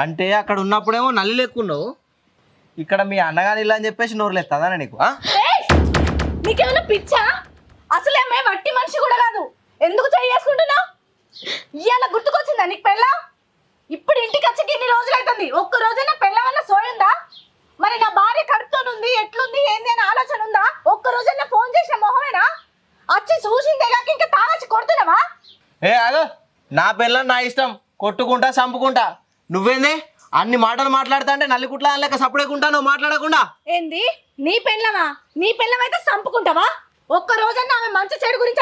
అంటే అక్కడ ఉన్నప్పుడేమో నల్లి లెక్కున్నావు, ఇక్కడ మీ అన్నగాని ఇలా అని చెప్పేసి నోరు లేస్తుందా నీకు? నీకేమైనా పిచ్చా? అసలేమే వట్టి మనిషి కూడా కాదు, ఎందుకు చేసుకుంటున్నావు? ఇవాళ గుర్తుకొచ్చిందా నీకు పెళ్ళ? ఇప్పుడు ఇంటికి వచ్చి ఇన్ని రోజులు అవుతుంది, ఒక్క రోజైనా పెళ్ళ వల్ల సోయుందా? మరి నా భార్య కడుపుతోనుంది, ఎట్లుంది ఏంది అని ఆలోచన ఉందా? ఒక్క రోజైనా ఫోన్ చేసిన మొహమేనా? వచ్చి చూసిందే కాక ఇంకా తాగొచ్చి కొడుతున్నావా? ఆగో, నా పిల్లని నా ఇష్టం, కొట్టుకుంటా చంపుకుంటా. నువ్వేంది అన్ని మాటలు మాట్లాడుతా అంటే నల్లికుట్లా లేక సప్పుడేకుంటా నువ్వు మాట్లాడకుండా? ఏంది నీ పెళ్ళమా? నీ పెళ్ళమైతే చంపుకుంటావా? ఒక్క రోజన్నా ఆమె మంచి చెడు గురించి